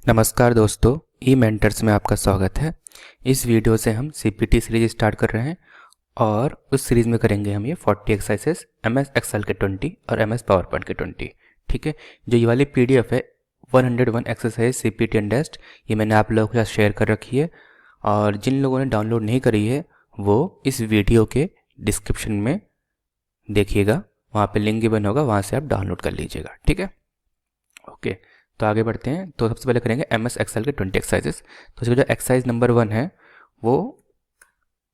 नमस्कार दोस्तों, ई मेंटर्स में आपका स्वागत है। इस वीडियो से हम सीपीटी सीरीज स्टार्ट कर रहे हैं और उस सीरीज़ में करेंगे हम ये 40 एक्सरसाइजेस एमएस एक्सेल के 20 और एमएस पावर पॉइंट के 20। ठीक है, जो ये वाली पीडीएफ है 101 एक्सरसाइज सीपीटी एंड टेस्ट, ये मैंने आप लोगों के साथ शेयर कर रखी है और जिन लोगों ने डाउनलोड नहीं करी है वो इस वीडियो के डिस्क्रिप्शन में देखिएगा, वहाँ पे लिंक गिवन होगा, वहाँ से आप डाउनलोड कर लीजिएगा। ठीक है, ओके। तो आगे बढ़ते हैं। तो सबसे पहले करेंगे एम एस एक्सेल के 20 एक्सरसाइजेस। तो इसका जो एक्सरसाइज नंबर 1 है वो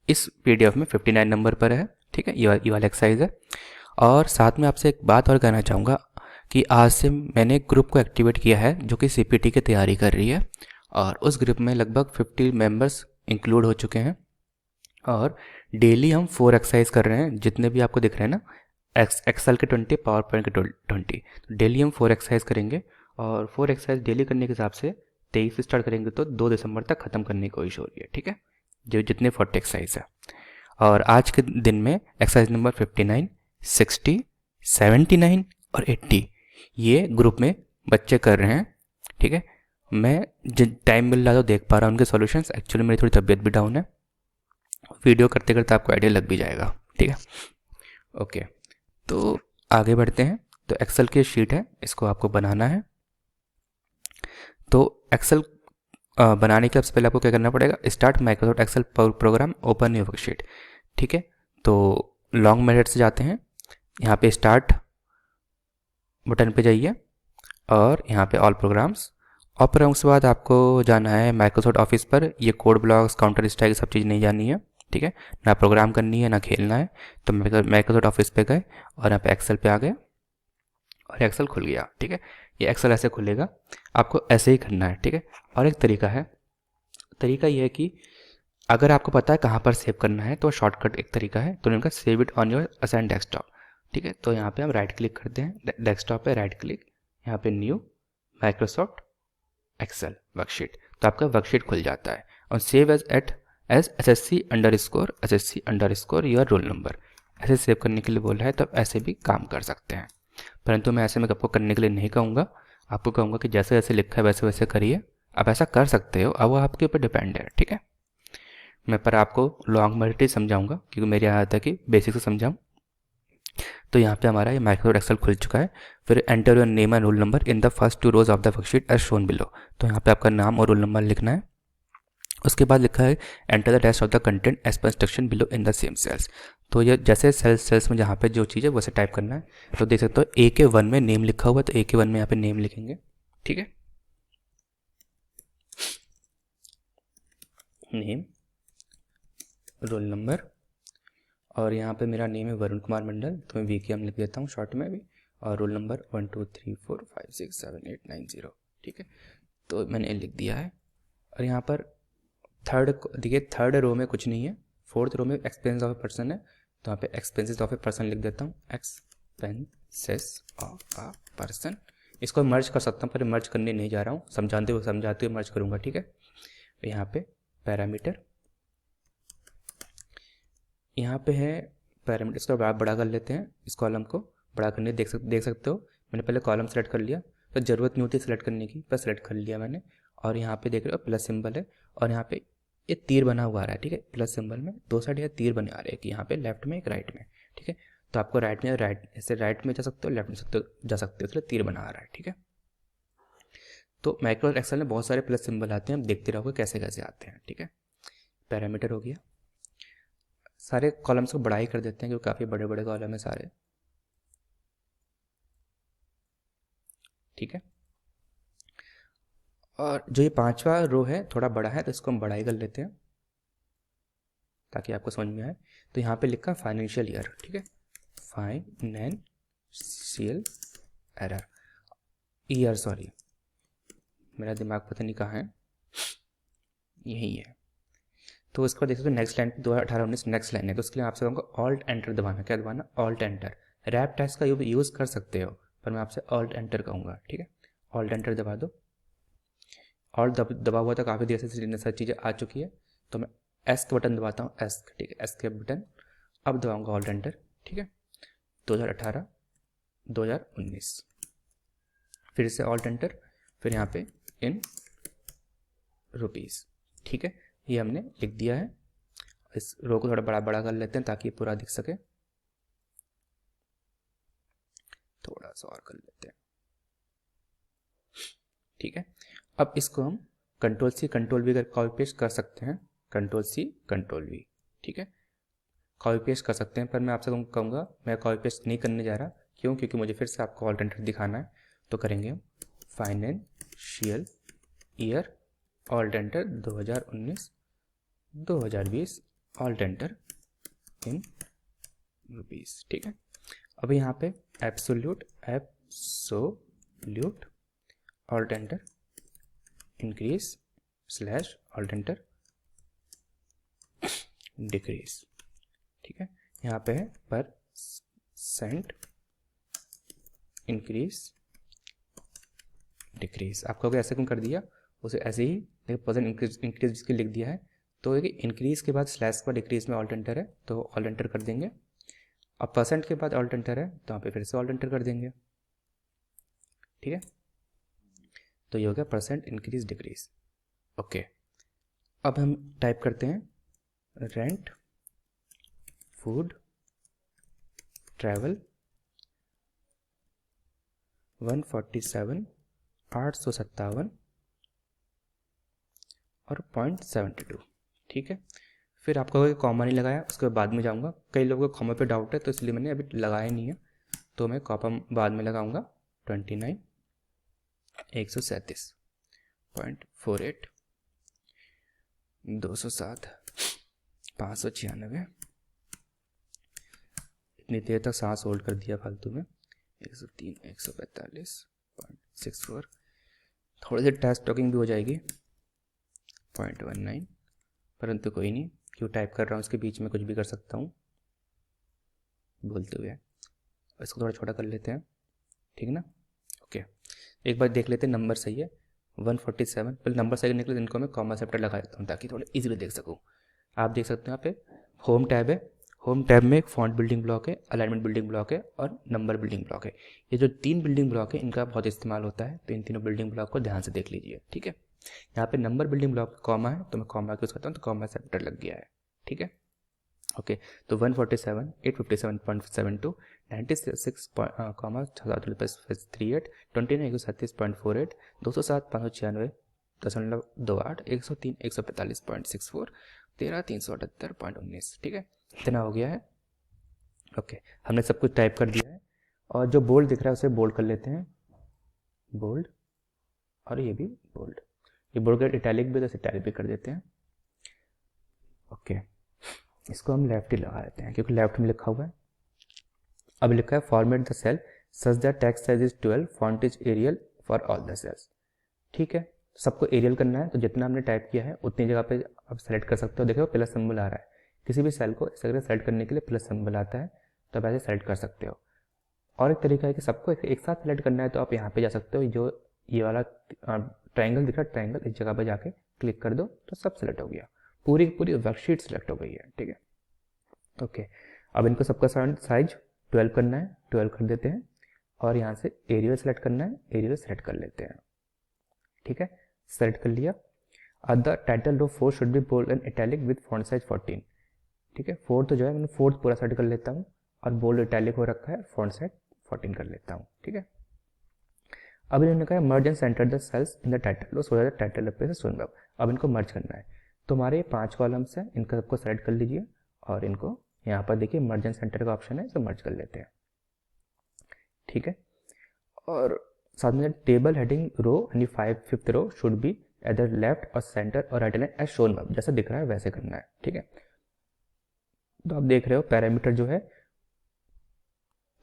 इस पीडीएफ में 59 नंबर पर है। ठीक है, ये वाला एक्सरसाइज है। और साथ में आपसे एक बात और कहना चाहूँगा कि आज से मैंने एक ग्रुप को एक्टिवेट किया है जो कि सीपीटी की तैयारी कर रही है और उस ग्रुप में लगभग 50 मेंबर्स इंक्लूड हो चुके हैं और डेली हम 4 एक्सरसाइज कर रहे हैं, जितने भी आपको दिख रहे हैं ना, एक्सेल के 20, पावर पॉइंट के 20। तो डेली हम 4 एक्सरसाइज करेंगे और 4 एक्सरसाइज डेली करने के हिसाब से 23 से स्टार्ट करेंगे तो 2 दिसंबर तक ख़त्म करने की कोशिश हो रही है। ठीक है, जो जितने 40 एक्सरसाइज है। और आज के दिन में एक्सरसाइज नंबर 59, 60, 79 और 80 ये ग्रुप में बच्चे कर रहे हैं। ठीक है, मैं जिन टाइम मिल रहा है तो देख पा रहा हूँ उनके सॉल्यूशंस। एक्चुअली मेरी थोड़ी तबीयत भी डाउन है, वीडियो करते करते आपको आइडिया लग भी जाएगा। ठीक है, ओके। तो आगे बढ़ते हैं। तो एक्सेल की शीट है, इसको आपको बनाना है। तो एक्सेल बनाने के सबसे पहले आपको क्या करना पड़ेगा, start Microsoft Excel program, open new worksheet. ठीक है, तो लॉन्ग मेथड से जाते हैं, यहाँ पे स्टार्ट बटन पे जाइए और यहाँ पे ऑल प्रोग्राम्स। और प्रोग्राम्स के बाद आपको जाना है माइक्रोसॉफ्ट ऑफिस पर। ये कोड ब्लॉक्स, काउंटर स्ट्राइक, सब चीज़ नहीं जानी है। ठीक है, ना प्रोग्राम करनी है ना खेलना है। तो माइक्रोसॉफ्ट ऑफिस पे गए और यहाँ पे एक्सेल पे आ गए और एक्सेल खुल गया। ठीक है, ये एक्सेल ऐसे खुलेगा, आपको ऐसे ही करना है। ठीक है, और एक तरीका है, तरीका ये है कि अगर आपको पता है कहाँ पर सेव करना है तो शॉर्टकट एक तरीका है, तो उनका save it on your assign desktop. ठीक है, तो यहाँ पे हम राइट क्लिक करते हैं, डेस्कटॉप पे राइट क्लिक, यहाँ पे न्यू माइक्रोसॉफ्ट एक्सेल वर्कशीट, तो आपका वर्कशीट खुल जाता है। और save as S C underscore your roll number, ऐसे सेव करने के लिए बोल रहा है, तो आप ऐसे भी काम कर सकते हैं। परंतु मैं ऐसे में आपको करने के लिए नहीं कहूँगा, आपको कहूँगा कि जैसे जैसे लिखा है वैसे वैसे करिए। आप ऐसा कर सकते हो, अब वो आपके ऊपर डिपेंड है। ठीक है, मैं पर आपको लॉन्ग मेथड समझाऊंगा क्योंकि मेरी आदत है कि बेसिक से समझाऊँ। तो यहाँ पे हमारा ये माइक्रोसॉफ्ट एक्सेल खुल चुका है। फिर enter your name and roll number in the first 2 rows of the worksheet as shown below. तो यहाँ पे आपका नाम और रोल नंबर लिखना है। उसके बाद लिखा है enter the rest of the content as per instruction below in the same cells. तो ये जैसे सेल्स में जहाँ पे जो चीज़ है वैसे टाइप करना है। तो देख सकते हो ए के 1 में नेम लिखा हुआ है, तो ए के 1 में यहाँ पे नेम लिखेंगे। ठीक है, नेम, रोल नंबर, और यहाँ पे मेरा नेम है वरुण कुमार मंडल, तो मैं वीकेएम लिख देता हूँ शॉर्ट में भी, और रोल नंबर 1234567890। ठीक है, तो मैंने लिख दिया है। और यहाँ पर थर्ड देखिए, थर्ड रो में कुछ नहीं है, फोर्थ रो में एक्सपेंस ऑफ ए पर्सन है, तो यहाँ पे एक्सपेंसेस ऑफ ए पर्सन लिख देता हूँ, एक्सपेंसेस ऑफ अ पर्सन। इसको मर्ज कर सकता हूँ पर मर्ज करने नहीं जा रहा हूँ, समझाते हुए मर्ज करूँगा। ठीक है, यहाँ पे पैरामीटर, यहाँ पे है पैरामीटर, इसको बड़ा कर लेते हैं। इस कॉलम को बड़ा करने देख सकते हो, मैंने पहले कॉलम सेलेक्ट कर लिया, तो ज़रूरत नहीं होती सेलेक्ट करने की, पर सेलेक्ट कर लिया मैंने। और यहाँ पे देख रहे हो प्लस सिंबल है और यहाँ पे ये तीर बना हुआ आ रहा है। ठीक है, प्लस सिंबल में 2 साइड यहाँ तीर बने आ रहे हैं कि यहाँ पे लेफ्ट में एक राइट में। ठीक है, तो आपको राइट ऐसे राइट में जा सकते हो, लेफ्ट में जा सकते हो, इसलिए तीर बना आ रहा है। ठीक है, तो माइक्रोसॉफ्ट एक्सेल में बहुत सारे प्लस सिंबल आते हैं, आप देखते रहोगे कैसे कैसे आते हैं। ठीक है, पैरामीटर हो गया। सारे कॉलम्स को बड़ा ही कर देते हैं क्योंकि काफ़ी बड़े बड़े कॉलम है सारे। ठीक है, और जो ये 5वां रो है थोड़ा बड़ा है, तो इसको हम बड़ा ही कर लेते हैं ताकि आपको समझ में आए। तो यहाँ पे लिखा फाइनेंशियल ईयर। ठीक है, फाइनेंशियल ईयर, सॉरी मेरा दिमाग पता नहीं कहाँ है, यही है। तो इसको देख सकते हो नेक्स्ट लाइन 2018-19 नेक्स्ट लाइन है, तो उसके लिए आपसे कहूँगा ऑल्ट एंटर दबाना। क्या दबाना? Alt enter. रैप टेक्स्ट का यूज़ कर सकते हो पर मैं आपसे ऑल्ट एंटर कहूँगा। ठीक है, ऑल्ट एंटर दबा दो। ऑल्ट दबा हुआ था काफ़ी देर से, सारी चीज़ें आ चुकी है, तो मैं एस का बटन दबाता हूँ, एस। ठीक है, एस के बटन अब दबाऊँगा ऑल्ट एंटर। ठीक है, 2018 2019 फिर से ऑल्ट एंटर, फिर यहाँ पे इन रुपीज़। ठीक है, ये हमने लिख दिया है। इस रो को थोड़ा बड़ा बड़ा कर लेते हैं ताकि ये पूरा दिख सके, थोड़ा सा और कर लेते हैं। ठीक है, अब इसको हम कंट्रोल सी कंट्रोल वी कर कॉपी पेस्ट कर सकते हैं, कंट्रोल सी कंट्रोल वी। ठीक है, कॉपी पेस्ट कर सकते हैं, पर मैं आपसे कहूँगा मैं कॉपी पेस्ट नहीं करने जा रहा। क्यों? क्योंकि मुझे फिर से आपको ऑल्टरनेटिव दिखाना है। तो करेंगे हम financial year alternative 2019 2020 alternative in rupees. ठीक है, अब यहाँ पे absolute alternative increase slash alternative decrease. ठीक है, यहाँ पे है परसेंट इंक्रीज डिक्रीज। आपको ऐसे क्यों कर दिया, उसे ऐसे ही देखिए परसेंट इंक्रीज जिसके लिख दिया है। तो इंक्रीज के बाद स्लैश का डिक्रीज में ऑल्टरनेटिव है तो ऑल्टरनेटिव कर देंगे। अब परसेंट के बाद ऑल्टरनेटिव है तो यहाँ पे फिर से ऑल्टरनेटिव कर देंगे। ठीक है, तो ये हो गया परसेंट इंक्रीज डिक्रीज। ओके, अब हम टाइप करते हैं रेंट फूड ट्रैवल 147 857 और 0.72। ठीक है, फिर आपका कोई कॉमा नहीं लगाया, उसके बाद में जाऊंगा। कई लोगों को कॉमा पे डाउट है तो इसलिए मैंने अभी लगाया नहीं है, तो मैं कॉमा बाद में लगाऊंगा। 29 137.48 207 596। इतनी देर तक सांस होल्ड कर दिया फालतू में। 103 145.64। थोड़ी सी टेस्ट टॉकिंग भी हो जाएगी। 0.19, परंतु कोई नहीं, क्यों टाइप कर रहा हूँ, उसके बीच में कुछ भी कर सकता हूँ बोलते हुए। इसको थोड़ा छोटा कर लेते हैं, ठीक है ना। ओके, एक बार देख लेते हैं नंबर सही है 147। पहले नंबर सही निकले तो इनको मैं कॉमा सेप्टर लगा देता हूँ ताकि थोड़ा इजीली देख सकूँ। आप देख सकते हैं यहाँ पे होम टैब है, होम टैब में एक फॉन्ट बिल्डिंग ब्लॉक है, अलाइनमेंट बिल्डिंग ब्लॉक है और नंबर बिल्डिंग ब्लॉक है। ये जो 3 बिल्डिंग ब्लॉक है इनका बहुत इस्तेमाल होता है, तो इन तीनों बिल्डिंग ब्लॉक को ध्यान से देख लीजिए। ठीक है, यहाँ पे नंबर बिल्डिंग ब्लॉक कॉमा है तो मैं कॉमा यूज़ करता हूँ, तो कॉमा सेप्टर लग गया है। ठीक है, ओके, तो 147 857.72 96 कॉमा 38 29 137.48 207 596 .28 103 145.64 13 378.19। ठीक है, इतना हो गया है। ओके, हमने सब कुछ टाइप कर दिया है और जो बोल्ड दिख रहा है उसे बोल्ड कर लेते हैं, बोल्ड, और ये भी बोल्ड। ये बोल्ड कर इटैलिक भी, तो इटैलिक भी कर देते हैं। ओके, इसको हम लेफ्ट ही लगा देते हैं क्योंकि लेफ्ट में लिखा हुआ है। अब लिखा है format the cell such that text size is 12, font is Arial for all the cells. ठीक है, सबको एरियल करना है, तो जितना हमने टाइप किया है उतनी जगह पे आप सेलेक्ट कर सकते हो। देखो प्लस सिंबल आ रहा है, किसी भी सेल को इस तरह सेलेक्ट करने के लिए प्लस सिंबल आता है, तो आप ऐसे सेलेक्ट कर सकते हो। और एक तरीका है कि सबको एक साथ सेलेक्ट करना है, तो आप यहाँ पे जा सकते हो, जो ये वाला ट्राइंगल दिख रहा है, ट्राइंगल इस जगह पे जाके क्लिक कर दो तो सब सेलेक्ट हो गया, पूरी पूरी वर्कशीट सेलेक्ट हो गई है। ठीक है, ओके, अब इनको सबका साइज 12 करना है, 12 कर देते हैं और यहाँ से एरियल सेलेक्ट करना है, एरियल सेलेक्ट कर लेते हैं। ठीक है, सेलेक्ट कर लिया। The title row 4 should be bold and italic with font size 14। ठीक है, 4 जो है मैंने 4 पूरा सेलेक्ट कर लेता हूँ और बोल्ड इटैलिक हो रखा है, फॉन्ट साइज 14 कर लेता हूँ। ठीक है, अब इन्होंने कहा merge and centre the cells in the title row so that the title appears shown above. अब इनको मर्ज करना है, तो हमारे 5 कॉलम्स हैं, इनका सबको सेलेक्ट कर लीजिए और इनको यहाँ पर देखिए मर्ज एंड सेंटर का ऑप्शन है, तो मर्ज कर लेते हैं। ठीक है, और साथ में टेबल हेडिंग रो यानी 5th रो शुड बी इधर लेफ्ट और सेंटर और right line as shown above, जैसा दिख रहा है वैसे करना है। ठीक है, तो आप देख रहे हो पैरामीटर जो है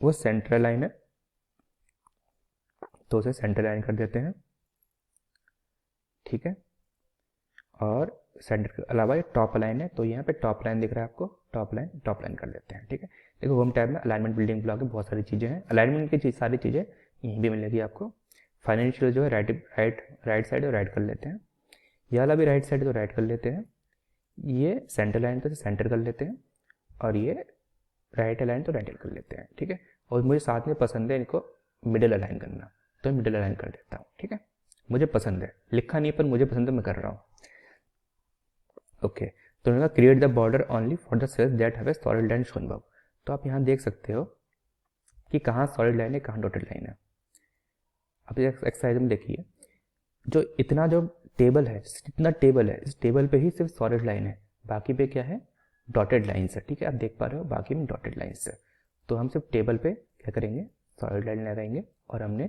वो सेंट्रल लाइन है, तो उसे सेंटर लाइन कर देते हैं। ठीक है, और सेंटर के अलावा ये टॉप लाइन है, तो यहाँ पे टॉप लाइन दिख रहा है आपको, टॉप लाइन कर देते हैं। ठीक है, देखो होम टैब में अलाइनमेंट बिल्डिंग ब्लॉक है, बहुत सारी चीज़ें हैं, अलाइनमेंट की सारी चीज़ें यहीं भी मिलेगी आपको। फाइनेंशियल जो है राइट साइड और राइट कर लेते हैं, ये वाला भी राइट साइड तो राइट कर लेते हैं, ये सेंटर लाइन तो सेंटर कर लेते हैं और ये राइट अलाइन तो राइट कर लेते हैं। ठीक है, और मुझे साथ में पसंद है इनको मिडिल अलाइन करना, तो मिडिल अलाइन कर देता हूँ। ठीक है, मुझे पसंद है, लिखा नहीं पर मुझे पसंद है, मैं कर रहा हूँ। ओके, तो उन्होंने create the border only for the cells that have a solid line shown above. तो आप यहाँ देख सकते हो कि कहाँ सॉलिड लाइन है, कहाँ डॉटेड लाइन है। अब इस एक्सरसाइज में देखिए, जो इतना जो टेबल है, इतना टेबल है, इस टेबल पे ही सिर्फ सॉलिड लाइन है, बाकी पे क्या है, डॉटेड लाइन्स है। ठीक है, आप देख पा रहे हो बाकी में डॉटेड लाइन्स है। तो हम सिर्फ टेबल पे क्या करेंगे, सॉलिड लाइन लगाएंगे। और हमने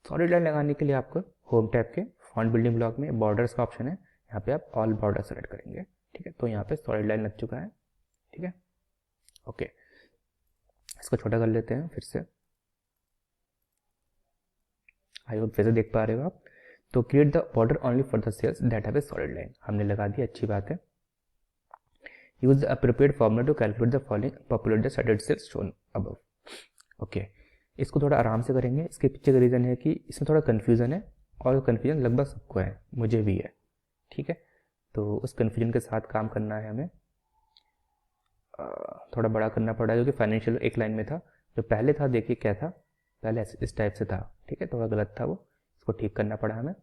सॉलिड लाइन लगाने के लिए आपको होम टैब के फॉन्ट बिल्डिंग ब्लॉक में बॉर्डर्स का ऑप्शन है, यहाँ पे आप ऑल बॉर्डर सेलेक्ट करेंगे। ठीक है, तो यहाँ पे सॉलिड लाइन लग चुका है। ठीक है, ओके, इसको छोटा कर लेते हैं फिर से। आई होप फिर से देख पा रहे हो आप। तो create the border only for the cells that have a solid line हमने लगा दी, अच्छी बात है। Use the appropriate formula to calculate the following populate the solid cells shown above. Okay, इसको थोड़ा आराम से करेंगे। इसके पीछे का रीज़न है कि इसमें थोड़ा कन्फ्यूज़न है, और कन्फ्यूजन लगभग सबको है, मुझे भी है। ठीक है, तो उस कन्फ्यूजन के साथ काम करना है हमें। थोड़ा बड़ा करना पड़ा क्योंकि फाइनेंशियल एक लाइन में था, जो पहले था देखिए क्या था, पहले इस टाइप से था। ठीक है, थोड़ा गलत था वो, इसको ठीक करना पड़ा हमें।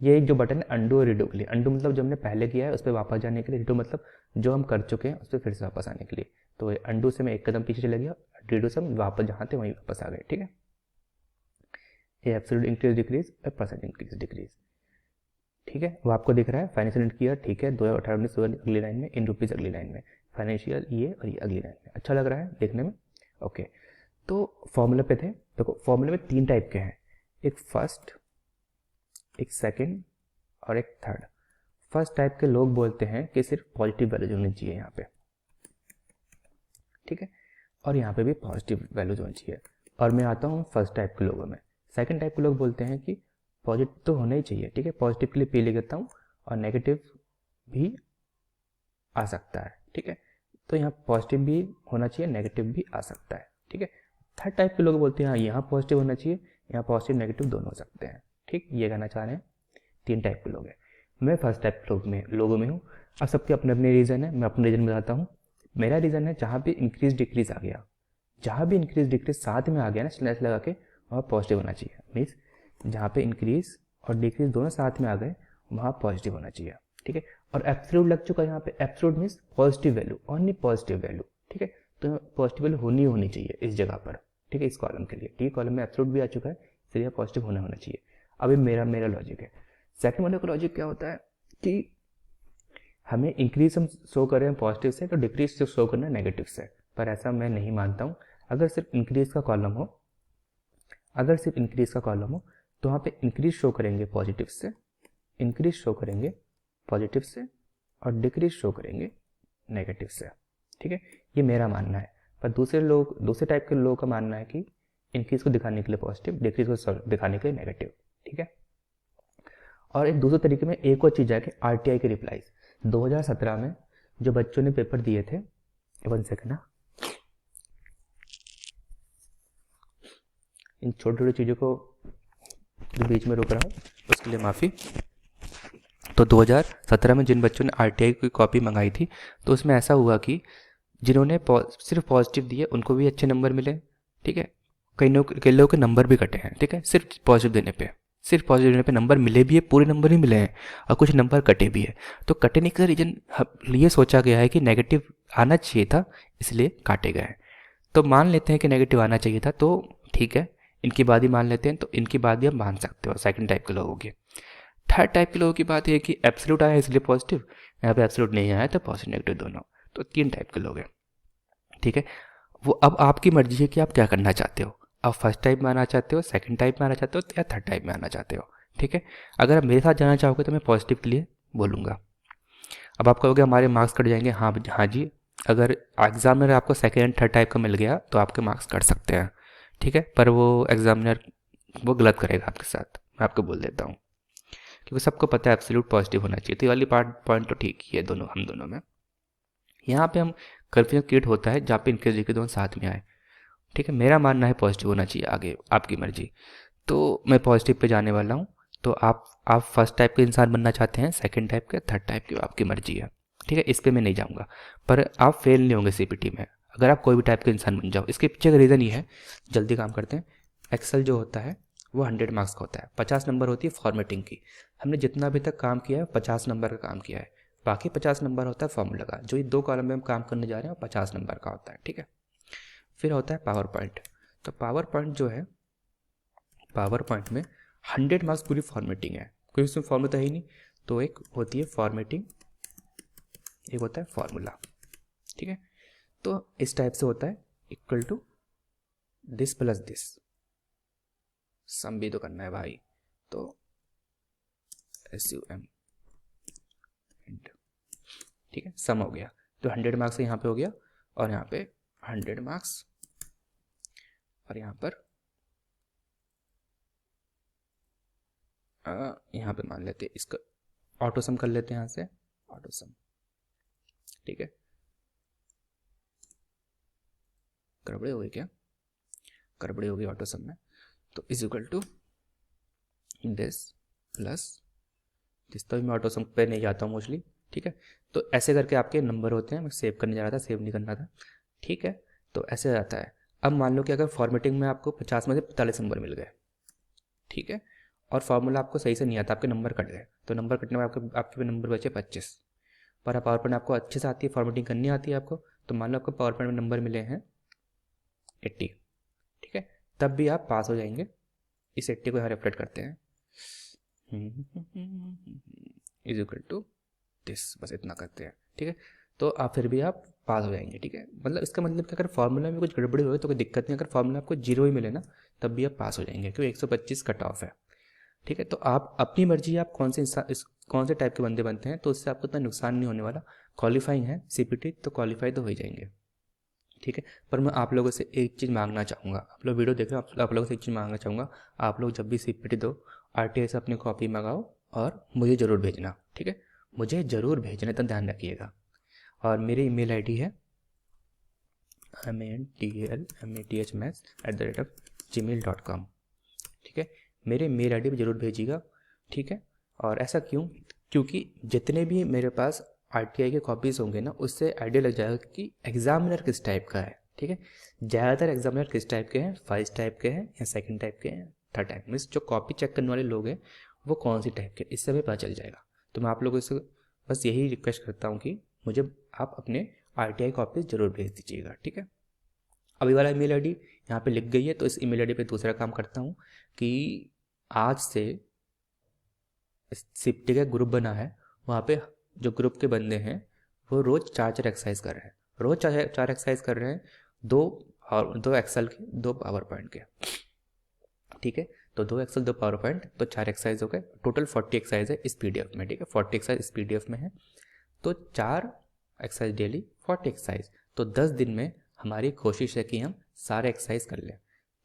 ये एक जो बटन है अंडू और रीडू के लिए, अंडू मतलब जो हमने पहले किया है उस पर वापस जाने के लिए, रीडू मतलब जो हम कर चुके हैं उस पर फिर से वापस आने के लिए। तो अंडू से मैं एक कदम पीछे चले गया, रीडू से हम वापस जहाँ थे वहीं वापस आ गए। ठीक है, ये एब्सोल्यूट इंक्रीज डिक्रीज और परसेंट इंक्रीज डिक्रीज। ठीक है, वो आपको दिख रहा है। फाइनेंशियल ईयर ठीक है, 2018-19 अगली लाइन में, इन रुपीज़ अगली लाइन में, फाइनेंशियल ये और ये अगली लाइन में। अच्छा लग रहा है देखने में। ओके, तो फॉर्मूला पे थे। देखो फॉर्मूले में 3 टाइप के हैं, एक फर्स्ट, एक सेकंड और एक थर्ड। फर्स्ट टाइप के लोग बोलते हैं कि सिर्फ पॉजिटिव वैल्यूज होनी चाहिए यहाँ पे। ठीक है, और यहाँ पे भी पॉजिटिव वैल्यूज होनी चाहिए। और मैं आता हूँ फर्स्ट टाइप के लोगों में। सेकंड टाइप के लोग बोलते हैं कि पॉजिटिव तो होना ही चाहिए। ठीक है, पॉजिटिव के लिए पी लिख देता हूँ, और नेगेटिव भी आ सकता है। ठीक है, तो यहाँ पॉजिटिव भी होना चाहिए, नेगेटिव भी आ सकता है। ठीक है, थर्ड टाइप के लोग बोलते हैं हाँ यहाँ पॉजिटिव होना चाहिए, यहाँ पॉजिटिव नेगेटिव दोनों हो सकते हैं। ठीक, ये कहना चाह रहे हैं। 3 टाइप के लोग हैं। मैं फर्स्ट टाइप के लोगों में हूँ। अब सबके अपने अपने रीज़न है, मैं अपने रीज़न बताता हूँ। मेरा रीज़न है जहाँ भी इंक्रीज डिक्रीज आ गया, जहाँ भी इंक्रीज डिक्रीज साथ में आ गया ना स्लैश लगा के, वहाँ पॉजिटिव होना चाहिए। मीन्स जहाँ पे इंक्रीज और डिक्रीज दोनों साथ में आ गए वहाँ पॉजिटिव होना चाहिए। ठीक है, और एब्सोल्यूट लग चुका है यहाँ पे। Absolute means positive value, only positive value. ठीक है, तो पॉजिटिव वैल्यू होनी चाहिए इस जगह पर। ठीक है, इस कॉलम के लिए। ठीक है, कॉलम में एब्सोल्यूट भी आ चुका है, इसलिए पॉजिटिव होना चाहिए। अभी मेरा लॉजिक है। सेकंड वाले का लॉजिक क्या होता है कि हमें इंक्रीज हम शो कर रहे हैं पॉजिटिव से, तो डिक्रीज से शो करना है नेगेटिव से। पर ऐसा मैं नहीं मानता हूँ। अगर सिर्फ इंक्रीज का कॉलम हो, तो वहाँ पे इंक्रीज शो करेंगे पॉजिटिव से, इंक्रीज शो करेंगे पॉजिटिव से, और डिक्रीज शो करेंगे नेगेटिव से। ठीक है, ये मेरा मानना है। पर दूसरे टाइप के लोगों का मानना है कि इंक्रीज को दिखाने के लिए पॉजिटिव, डिक्रीज को दिखाने के लिए नेगेटिव। ठीक है, और एक दूसरे तरीके में एक और चीज़ है कि आरटीआई के रिप्लाईज 2017 में जो बच्चों ने पेपर दिए थे, 1 सेकंड ना, इन छोटी छोटी चीज़ों को जो बीच में रोक रहा हूँ उसके लिए माफ़ी। तो 2017 में जिन बच्चों ने आरटीआई की कॉपी मंगाई थी, तो उसमें ऐसा हुआ कि जिन्होंने सिर्फ पॉजिटिव दिए उनको भी अच्छे नंबर मिले। ठीक है, कई लोगों के नंबर भी कटे हैं। ठीक है, सिर्फ पॉजिटिव देने पे नंबर मिले भी है, पूरे नंबर ही मिले हैं, और कुछ नंबर कटे भी है। तो कटने का रीज़न ये सोचा गया है कि नेगेटिव आना चाहिए था, इसलिए काटे गए हैं। तो मान लेते हैं कि नेगेटिव आना चाहिए था, तो ठीक है, इनकी बात ही मान लेते हैं। तो इनकी बात ही हम मान सकते हो सेकंड टाइप के लोगों की। थर्ड टाइप के लोगों की बात है कि एब्सोल्यूट आया इसलिए पॉजिटिव, यहाँ पे एब्सोल्यूट नहीं आया तो पॉजिटिव नेगेटिव दोनों। तो 3 टाइप के लोग हैं। ठीक है, वो अब आपकी मर्जी है कि आप क्या करना चाहते हो। आप फर्स्ट टाइप में आना चाहते हो, सेकंड टाइप में आना चाहते हो, या थर्ड टाइप में आना चाहते हो। ठीक है, अगर आप मेरे साथ जाना चाहोगे तो मैं पॉजिटिव के लिए बोलूँगा। अब आप कहोगे हमारे मार्क्स कट जाएंगे। हाँ जी, अगर एग्जामिनर आपको सेकेंड एंड थर्ड टाइप का मिल गया तो आपके मार्क्स कट सकते हैं। ठीक है, पर वो एग्जामिनर वो गलत करेगा आपके साथ, मैं आपको बोल देता हूँ, क्योंकि सबको पता है एब्सोल्यूट पॉजिटिव होना चाहिए। तो ये वाली पॉइंट तो ठीक ही है हम दोनों में। यहाँ पे हम कन्फ्यूजन क्रिएट होता है जहाँ पे इंक्रीज डिक्रीज दोनों साथ में आए। ठीक है, मेरा मानना है पॉजिटिव होना चाहिए, आगे आपकी मर्जी। तो मैं पॉजिटिव पे जाने वाला हूँ। तो आप फर्स्ट टाइप के इंसान बनना चाहते हैं, सेकंड टाइप के, थर्ड टाइप की, आपकी मर्जी है। ठीक है, इस पे मैं नहीं जाऊँगा, पर आप फेल नहीं होंगे सीपीटी में अगर आप कोई भी टाइप के इंसान बन जाओ। इसके पीछे का रीज़न ये है, जल्दी काम करते हैं। एक्सेल जो होता है वो 100 मार्क्स का होता है, 50 नंबर होती है फॉर्मेटिंग की। हमने जितना अभी तक काम किया है 50 नंबर का काम किया है, बाकी 50 नंबर होता है फॉर्मूला का। जो ये 2 कॉलम में हम काम करने जा रहे हैं वो 50 नंबर का होता है, ठीक है। फिर होता है पावर पॉइंट। तो पावर पॉइंट जो है, पावर पॉइंट में 100 मार्क्स पूरी फॉर्मेटिंग है, कोई उसमें फॉर्मूला तो है ही नहीं। तो एक होती है फॉर्मेटिंग, एक होता है फॉर्मूला, ठीक है। तो इस टाइप से होता है equal to this plus this, sum भी तो करना है भाई, तो SUM, ठीक है, सम हो गया। तो 100 मार्क्स यहाँ पे हो गया, और यहाँ पे 100 मार्क्स, और यहाँ पर यहाँ पे मान लेते हैं इसका ऑटो सम कर लेते हैं, यहाँ से ऑटो सम, ठीक है। गड़बड़े हो गई क्या? गड़बड़े हो गई ऑटो सम में। तो is equal to this plus this, तो मैं ऑटो सम पे नहीं जाता हूँ मोस्टली, ठीक है। तो ऐसे करके आपके नंबर होते हैं, मैं सेव करने जा रहा था, सेव नहीं करना था, ठीक है। तो ऐसे रहता है। अब मान लो कि अगर फॉर्मेटिंग में आपको 50 में से 45 नंबर मिल गए, ठीक है, और फार्मूला आपको सही से नहीं आता, आपके नंबर कट गए, तो नंबर कटने में आपके नंबर बचे 25, पर पावर पॉइंट आपको अच्छे से आती है, फॉर्मेटिंग करनी आती है आपको, तो मान लो आपको पावर पॉइंट में नंबर मिले हैं 80, ठीक है, तब भी आप पास हो जाएंगे। इस 80 को यहाँ रिफ्लेक्ट करते हैं, इज इक्वल टू दिस, बस इतना करते हैं, ठीक है। तो आप फिर भी आप पास हो जाएंगे, ठीक है। मतलब इसका मतलब कि अगर फार्मूला में कुछ गड़बड़ी हो तो कोई दिक्कत नहीं, अगर फार्मूला आपको 0 ही मिले ना तब भी आप पास हो जाएंगे, क्योंकि 125 कट ऑफ है, ठीक है। तो आप अपनी मर्जी, आप कौन से टाइप के बंदे बनते हैं, तो उससे आपको इतना नुकसान नहीं होने वाला। क्वालिफाइंग है CPT, तो क्वालिफाई तो हो ही जाएंगे, ठीक है। पर मैं आप लोगों से एक चीज़ मांगना चाहूँगा, आप लोग वीडियो देख रहे हो, आप लोगों से एक चीज़ मांगना चाहूँगा, आप लोग जब भी CPT दो RTI से अपनी कॉपी मंगाओ और मुझे ज़रूर भेजना, ठीक है, मुझे ज़रूर भेजना, तो ध्यान रखिएगा। और मेरी email ID है mantlmaths@gmail.com, ठीक है। मेरे मेल ID पे ज़रूर भेजिएगा, ठीक है। और ऐसा क्यों? क्योंकि जितने भी मेरे पास RTI के कॉपीज़ होंगे ना, उससे आइडिया लग जाएगा कि एग्जामिनर किस टाइप का है, ठीक है। ज़्यादातर एग्जामिनर किस टाइप के हैं, फर्स्ट टाइप के हैं या सेकंड टाइप के हैं, थर्ड टाइप, मीन्स जो कॉपी चेक करने वाले लोग हैं वो कौन सी टाइप के, इससे हमें पता चल जाएगा। तो मैं आप लोगों से बस यही रिक्वेस्ट करता हूँ कि मुझे आप अपने RTI कॉपीज़ ज़रूर भेज दीजिएगा, ठीक है। अभी वाला ईमेल ID यहाँ पे लिख गई है, तो इस ईमेल ID पे दूसरा काम करता हूँ कि आज से CPT का ग्रुप बना है, वहाँ पे जो ग्रुप के बंदे हैं वो रोज़ 4 एक्सरसाइज कर रहे हैं, रोज़ 4 एक्सरसाइज कर रहे हैं, 2 एक्सेल के 2 पावर पॉइंट के, ठीक है। तो 2 एक्सेल 2 पावर पॉइंट, तो 4 एक्सरसाइज हो गए, टोटल 40 एक्सरसाइज है इस PDF में, ठीक है। 40 एक्सरसाइज इस PDF में है, तो 4 एक्सरसाइज डेली, 40 एक्सरसाइज, तो 10 दिन में हमारी कोशिश है कि हम सारे एक्सरसाइज कर लें।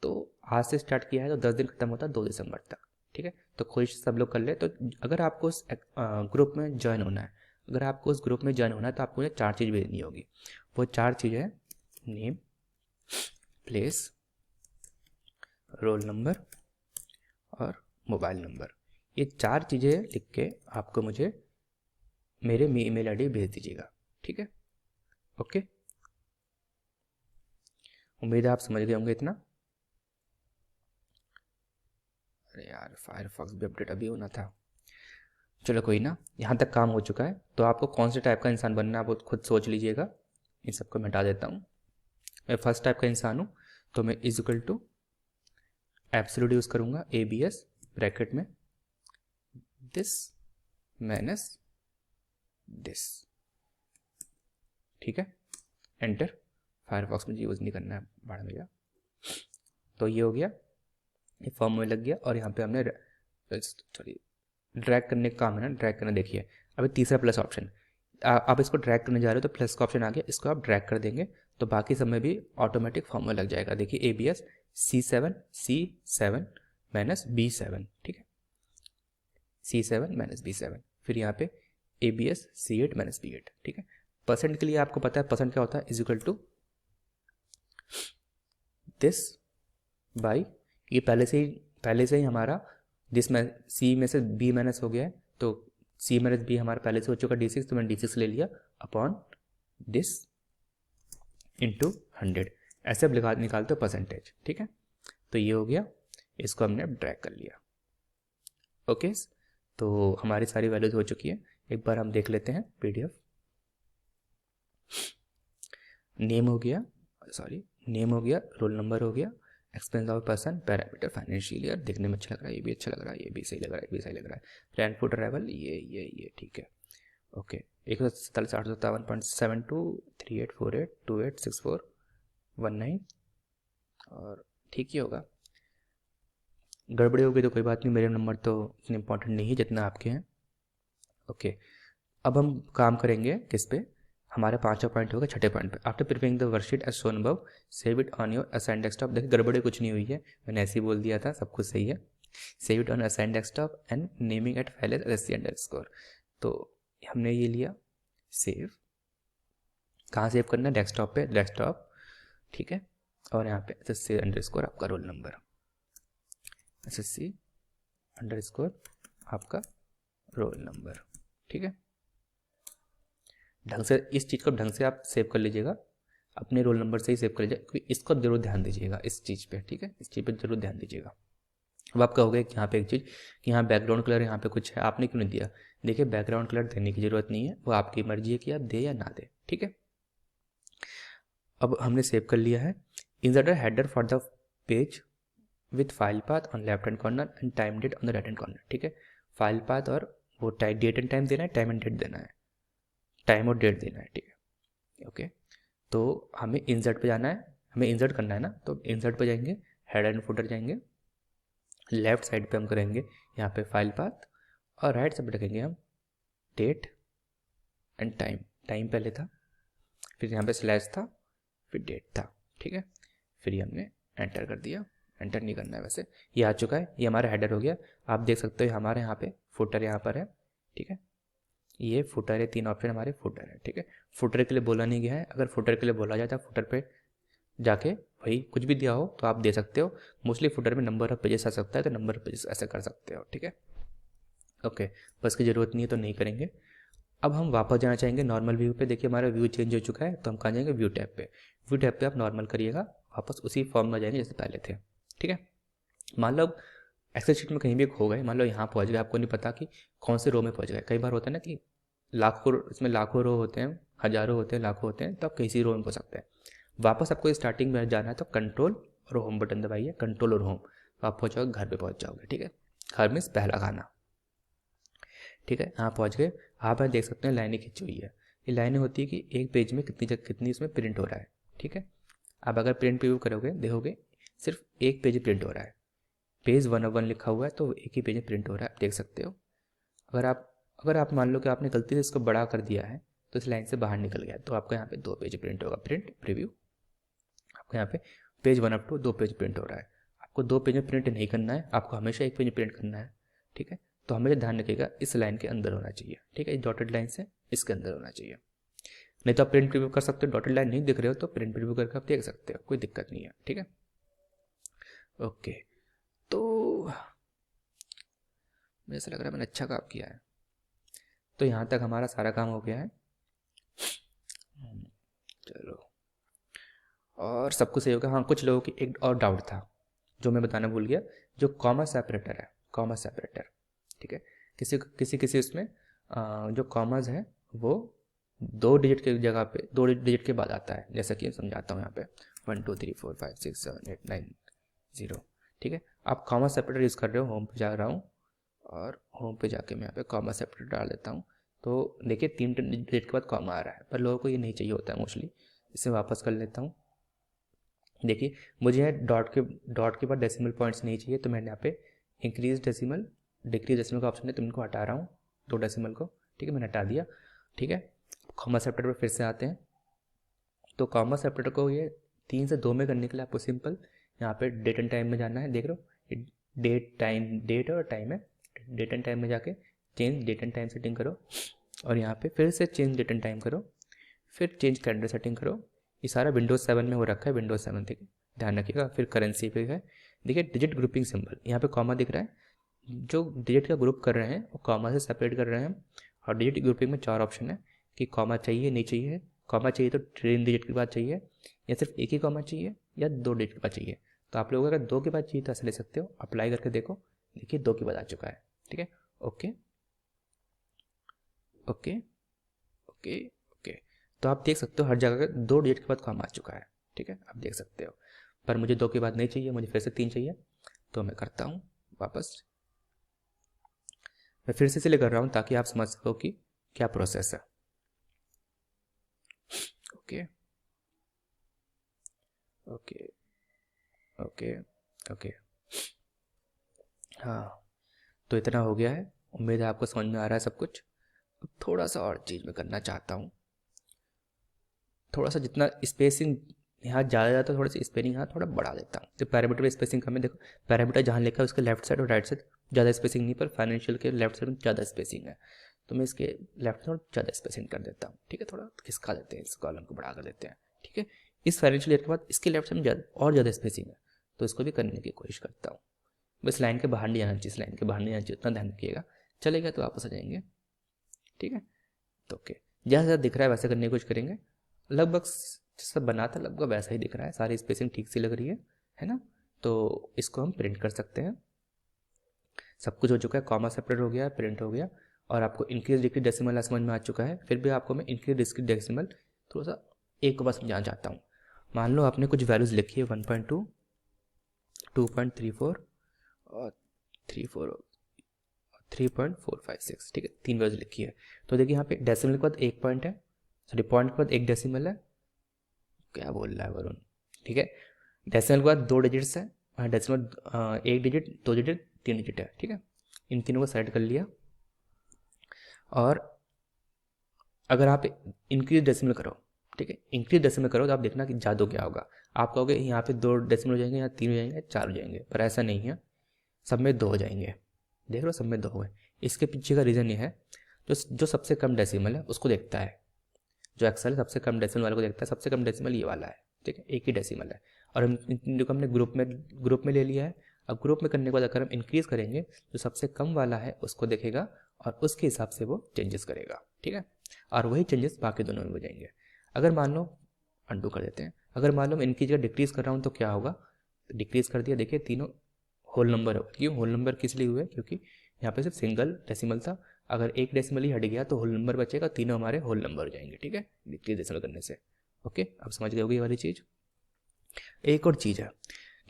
तो आज से स्टार्ट किया है तो 10 दिन खत्म होता है 2 दिसंबर तक, ठीक है। तो कोशिश सब लोग कर ले। तो अगर आपको उस ग्रुप में ज्वाइन होना है, अगर आपको उस ग्रुप में ज्वाइन होना है तो आपको 4 चीज़ भेजनी होगी। वो 4 चीज़ें हैं नेम, प्लेस, रोल नंबर और मोबाइल नंबर। ये 4 चीज़ें लिख के आपको मुझे मेरे ईमेल ID भेज दीजिएगा, ठीक है। ओके, उम्मीद है आप समझ गए होंगे इतना। अरे यार, फायरफॉक्स भी अपडेट अभी होना था। चलो कोई ना, यहाँ तक काम हो चुका है। तो आपको कौन से टाइप का इंसान बनना है आप वो खुद सोच लीजिएगा। इन सबको मैं हटा देता हूँ। मैं फर्स्ट टाइप का इंसान हूँ, तो मैं is equal to absolute use करूँगा, ABS ब्रैकेट में दिस माइनस दिस, ठीक है, एंटर। फायरफॉक्स मुझे यूज़ नहीं करना है, बाहर में जा। तो ये हो गया, ये फॉर्म में लग गया, और यहाँ पे हमने सॉरी ड्रैग करने का काम है ना, ड्रैग करना। देखिए अभी तीसरा प्लस ऑप्शन, आप इसको ड्रैग करने जा रहे हो तो प्लस का ऑप्शन आ गया, इसको आप ड्रैग कर देंगे तो बाकी सब में भी ऑटोमेटिक फॉर्म में लग जाएगा। देखिए ABS C7 माइनस B7, ठीक है, C7 माइनस B7, फिर यहाँ पे ABS C8 माइनस B8, ठीक है। परसेंट के लिए आपको पता है परसेंट क्या होता है, is equal to this by, ये पहले से ही हमारा दिस में C में से B माइनस हो गया है, तो C माइनस B हमारा पहले से हो चुका D6, तो मैंने D6 ले लिया अपॉन दिस इंटू 100, ऐसे अब निकालते हो परसेंटेज, ठीक है। तो ये हो गया, इसको हमने अब ड्रैग कर लिया। ओके, तो हमारी सारी वैल्यूज हो चुकी है। एक बार हम देख लेते हैं PDF। नेम हो गया, नेम हो गया, रोल नंबर हो गया, expense of person, parameter, financial year, देखने में अच्छा लग रहा है, ये भी अच्छा लग रहा है, ये भी सही लग रहा है, ये भी सही लग रहा है, प्लान फॉर ट्रैवल, ये ठीक है। ओके, 147,872.3848286419 और ठीक ही होगा। गड़बड़ी होगी तो कोई बात नहीं, मेरे नंबर तो इतने इंपॉर्टेंट नहीं है जितना आपके हैं। ओके, अब हम काम करेंगे किस पे, हमारे 5वां पॉइंट होगा 6ठे पॉइंट पे। After preparing the worksheet as shown above, save it on your assigned desktop. देखिए गड़बड़ी कुछ नहीं हुई है, मैंने ऐसे ही बोल दिया था, सब कुछ सही है। Save it on assigned desktop and naming at file as SC_। तो हमने ये लिया सेव, कहाँ सेव करना है, डेस्कटॉप पे, डेस्कटॉप, ठीक है। और यहाँ पे SC_ आपका रोल नंबर, SC_ आपका रोल नंबर, ठीक है। ढंग से इस चीज़ को ढंग से आप सेव कर लीजिएगा, अपने रोल नंबर से ही सेव कर लीजिएगा, क्योंकि इसको जरूर ध्यान दीजिएगा इस चीज़ पे, ठीक है, इस चीज़ पे जरूर ध्यान दीजिएगा। अब आप कहोगे कि यहाँ पे एक चीज़ कि यहाँ बैकग्राउंड कलर यहाँ पे कुछ है, आपने क्यों नहीं दिया। देखिए बैकग्राउंड कलर देने की ज़रूरत नहीं है, वो आपकी मर्जी है कि आप दे या ना दे, ठीक है। अब हमने सेव कर लिया है। Insert header for the page with file path on left hand corner and time date on the right hand corner, ठीक है। फाइल पाथ और वो डेट एंड टाइम देना है, टाइम एंड डेट देना है, टाइम और डेट देना है, ठीक है। ओके, तो हमें इंसर्ट पे जाना है, हमें इंसर्ट करना है ना, तो इंसर्ट पे जाएंगे, हेडर एंड फुटर जाएंगे, लेफ्ट साइड पे हम करेंगे यहाँ पे फाइल पाथ और राइट साइड पे रखेंगे हम डेट एंड टाइम। टाइम पहले था, फिर यहाँ पे स्लैश था, फिर डेट था, ठीक है। फिर ये हमने एंटर कर दिया, एंटर नहीं करना है वैसे, ये आ चुका है, ये हमारा हेडर हो गया। आप देख सकते हो हमारे यहाँ पे फुटर यहाँ पर है, ठीक है। ये फुटर है, 3 ऑप्शन हमारे फुटर है, ठीक है। फुटर के लिए बोला नहीं गया है, अगर फुटर के लिए बोला जाता है फुटर पे जाके वही कुछ भी दिया हो तो आप दे सकते हो। मोस्टली फुटर में नंबर ऑफ पेजेस आ सकता है, तो नंबर ऑफ पेजेस ऐसे कर सकते हो, ठीक है। ओके, बस की ज़रूरत नहीं है तो नहीं करेंगे। अब हम वापस जाना चाहेंगे नॉर्मल व्यू पे। देखिए हमारा व्यू चेंज हो चुका है, तो हम कहाँ जाएंगे, व्यू टैब पे। व्यू टैब पे आप नॉर्मल करिएगा, वापस उसी फॉर्म में जाएंगे जैसे पहले थे, ठीक है। मान लो एक्सेल शीट में कहीं भी खो गए, मान लो यहाँ पहुँच गए, आपको नहीं पता कि कौन से रो में पहुँच गए। कई बार होता है ना कि लाखों, इसमें लाखों रो होते हैं, हज़ारों होते हैं, लाखों होते हैं, तो आप किसी रो में पहुँच सकते हैं। वापस आपको स्टार्टिंग में जाना है तो कंट्रोल और होम बटन दबाइए, कंट्रोल और होम, तो आप पहुँच जाओगे, घर पे पहुँच जाओगे, ठीक है। घर में पहला खाना, ठीक है। यहाँ पहुँच गए, आप देख सकते हैं लाइनें खिंची हुई है। ये लाइनें होती है कि एक पेज में कितनी इसमें प्रिंट हो रहा है, ठीक है। आप अगर प्रिंट प्रीव्यू करोगे देखोगे सिर्फ एक पेज प्रिंट हो रहा है, पेज 1/1 लिखा हुआ है, तो एक ही पेज में प्रिंट हो रहा है, आप देख सकते हो। अगर आप मान लो कि आपने गलती से इसको बड़ा कर दिया है, तो इस लाइन से बाहर निकल गया, तो आपको यहाँ पे 2 पेज प्रिंट होगा, प्रिंट प्रीव्यू। आपको यहाँ पे page 1 up to 2 page print हो रहा है। आपको 2 पेज में प्रिंट नहीं करना है, आपको हमेशा एक पेज में प्रिंट करना है, ठीक है। तो हमेशा ध्यान रखिएगा इस लाइन के अंदर होना चाहिए, ठीक है, इस डॉटेड लाइन से इसके अंदर होना चाहिए। नहीं तो आप प्रिंट प्रीव्यू कर सकते हो, डॉटेड लाइन नहीं दिख रहे हो तो प्रिंट प्रीव्यू करके आप देख सकते हो, कोई दिक्कत नहीं है, ठीक है। ओके, तो मुझे ऐसा लग रहा है मैंने अच्छा काम किया है। तो यहाँ तक हमारा सारा काम हो गया है, चलो, और सब कुछ सही होगा। हाँ, कुछ लोगों की एक और डाउट था जो मैं बताना भूल गया, जो कॉमा सेपरेटर है, कॉमा सेपरेटर, ठीक है। किसी उसमें जो कॉमर्स है वो 2 डिजिट के जगह पे 2 डिजिट के बाद आता है, जैसा कि समझाता हूँ यहाँ पे 1 2 3 4 5 6 7 8 9 0, ठीक है। आप कॉमा सेपरेटर यूज़ कर रहे हो, होम पे जा रहा हूँ और होम पे जाके मैं यहाँ पे कॉमा सेपरेटर डाल देता हूँ। तो देखिए 3 डिजिट के बाद कॉमा आ रहा है, पर लोगों को ये नहीं चाहिए होता है मोस्टली। इसे वापस कर लेता हूँ। देखिए मुझे डॉट के बाद डेसिमल पॉइंट्स नहीं चाहिए, तो मैंने यहाँ पे इंक्रीज डेसिमल डिक्रीज डेसिमल का ऑप्शन है, तो इनको हटा रहा हूँ 2 डेसिमल को, ठीक है, मैंने हटा दिया, ठीक है। कॉमा सेपरेटर पर फिर से आते हैं, तो कॉमा सेपरेटर को ये 3 से 2 में करने के लिए आपको सिंपल यहाँ पे डेट एंड टाइम में जाना है, देख रहे हो डेट और टाइम है, डेट एंड टाइम में जाके change date and time setting करो, और यहाँ पे फिर से चेंज डेट एंड टाइम करो, फिर चेंज कैलेंडर सेटिंग करो। ये सारा विंडोज़ 7 में हो रखा है, विंडोज़ 7, ठीक है, ध्यान रखिएगा। फिर करेंसी पे है, देखिए डिजिट ग्रुपिंग सिंबल, यहाँ पे कॉमा दिख रहा है, जो डिजिट का ग्रुप कर रहे हैं वो कॉमा से सेपरेट कर रहे हैं। और डिजिट ग्रुपिंग में 4 ऑप्शन है कि कॉमा चाहिए, नहीं चाहिए। कॉमा चाहिए तो 3 डिजिट के बाद चाहिए, या सिर्फ एक ही कॉमा चाहिए, या 2 डिजिट के बाद चाहिए। तो आप लोग अगर 2 के बाद चाहिए तो ऐसा ले सकते हो, अप्लाई करके देखो, देखिए 2 के बाद आ चुका है, ठीक है। Okay, okay okay okay. तो आप देख सकते हो हर जगह 2 डिजिट के बाद कॉमा आ चुका है, ठीक है, आप देख सकते हो। पर मुझे 2 के बाद नहीं चाहिए, मुझे फिर से 3 चाहिए, तो मैं करता हूँ वापस। मैं फिर से इसलिए कर रहा हूँ ताकि आप समझ सको कि क्या प्रोसेस है। Okay okay okay okay. हाँ, तो इतना हो गया है। उम्मीद है आपको समझ में आ रहा है सब कुछ। अब थोड़ा सा और चीज़ मैं करना चाहता हूँ। थोड़ा सा जितना स्पेसिंग यहाँ ज़्यादा जाता है, थोड़ा सा स्पेसिंग यहाँ थोड़ा बढ़ा देता हूँ। तो पैरामीटर में स्पेसिंग कम है, देखो पैरामीटर जहाँ लिखा है उसके लेफ्ट साइड और राइट साइड ज़्यादा स्पेसिंग नहीं, पर फाइनेंशियल के लेफ्ट साइड में ज़्यादा स्पेसिंग है, तो मैं इसके लेफ्ट साइड ज़्यादा स्पेसिंग कर देता हूँ, ठीक है। थोड़ा खिसका देते हैं, इस कॉलम को बढ़ा कर देते हैं, ठीक है। इस फाइनेंशियल ईयर के बाद इसके लेफ्ट साइड में ज़्यादा स्पेसिंग है, तो इसको भी करने की कोशिश करता हूँ। बस लाइन के बाहर नहीं आना चाहिए, इस लाइन के बाहर नहीं आना चाहिए, उतना ध्यान रखिएगा। चलेगा तो वापस आ जाएंगे, ठीक है। तो ओके, जैसा जैसा दिख रहा है वैसे करने की कोशिश करेंगे। लगभग जैसा बना था लगभग वैसा ही दिख रहा है, सारी स्पेसिंग ठीक सी लग रही है ना। तो इसको हम प्रिंट कर सकते हैं। सब कुछ हो चुका है, कॉमा सेपरेट हो गया, प्रिंट हो गया, और आपको इंक्रीज डिक्रीज डेसिमल समझ में आ चुका है। फिर भी आपको मैं इंक्रीज डिक्रीज डेसिमल थोड़ा सा एक बार समझाना चाहता हूँ। मान लो आपने कुछ वैल्यूज़ लिखी है 1.2, 2.34 और 3.456, ठीक है, 3 वैल्यूज लिखी है। तो देखिए यहाँ पे डेसिमल के बाद 1 पॉइंट है, सॉरी पॉइंट के बाद 1 डेसिमल है। क्या बोल रहा है वरुण, ठीक है। डेसिमल के बाद 2 डिजिट्स है, डेसिमल 1 डिजिट, 2 डिजिट, 3 डिजिट है, ठीक है। इन तीनों को सेलेक्ट कर लिया। और अगर आप इंक्रीज डेसिमल करो, ठीक है, इंक्रीज डेसिमल करो तो आप देखना कि जादू क्या होगा। आप कहोगे यहाँ पे 2 डेसिमल हो जाएंगे, यहाँ 3 हो जाएंगे, 4 हो जाएंगे, पर ऐसा नहीं है, सब में 2 हो जाएंगे। देख लो सब में 2 हुए। इसके पीछे का रीज़न ये है, जो सबसे कम डेसिमल है उसको देखता है। जो एक्सेल सबसे कम डेसिमल वाले को देखता है, सबसे कम डेसिमल ये वाला है, ठीक है, एक ही डेसिमल है। और हम जो हमने ग्रुप में ले लिया है। अब ग्रुप में करने के बाद अगर हम इंक्रीज करेंगे, जो सबसे कम वाला है उसको देखेगा और उसके हिसाब से वो चेंजेस करेगा, ठीक है। और वही चेंजेस बाकी दोनों में हो जाएंगे। अगर मान लो अंडू कर देते हैं, अगर मान लो मैं इनकी जगह डिक्रीज कर रहा हूँ तो क्या होगा, डिक्रीज कर दिया, देखिए तीनों होल नंबर हो। क्यों होल नंबर किस लिए हुए, क्योंकि यहाँ पे सिर्फ सिंगल डेसिमल था। अगर एक डेसिमल ही हट गया तो होल नंबर बचेगा, तीनों हमारे होल नंबर हो जाएंगे, ठीक है, डिक्रीज डेसिमल करने से। ओके, अब समझ गए होगी ये वाली चीज़। एक और चीज़ है,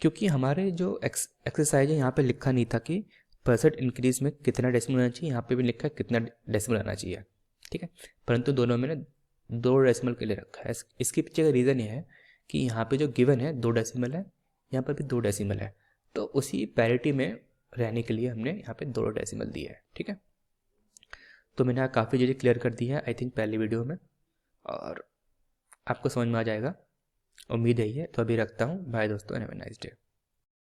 क्योंकि हमारे जो एक्सरसाइज है यहाँ पे लिखा नहीं था कि परसेंट इंक्रीज में कितना डेसिमल आना चाहिए, यहाँ पे भी लिखा है कितना डेसिमल आना चाहिए, ठीक है। परंतु दोनों में ना 2 डेसिमल के लिए रखा है। इसके पीछे का रीज़न ये है कि यहाँ पे जो गिवन है 2 डेसिमल है, यहाँ पर भी 2 डेसिमल है, तो उसी पैरिटी में रहने के लिए हमने यहाँ पे 2 डेसिमल दिए है, ठीक है। तो मैंने यहाँ काफ़ी चीज़ें क्लियर कर दी है आई थिंक पहली वीडियो में, और आपको समझ में आ जाएगा, उम्मीद है ये। तो अभी रखता हूँ, बाय दोस्तों, हैव अ नाइस डे।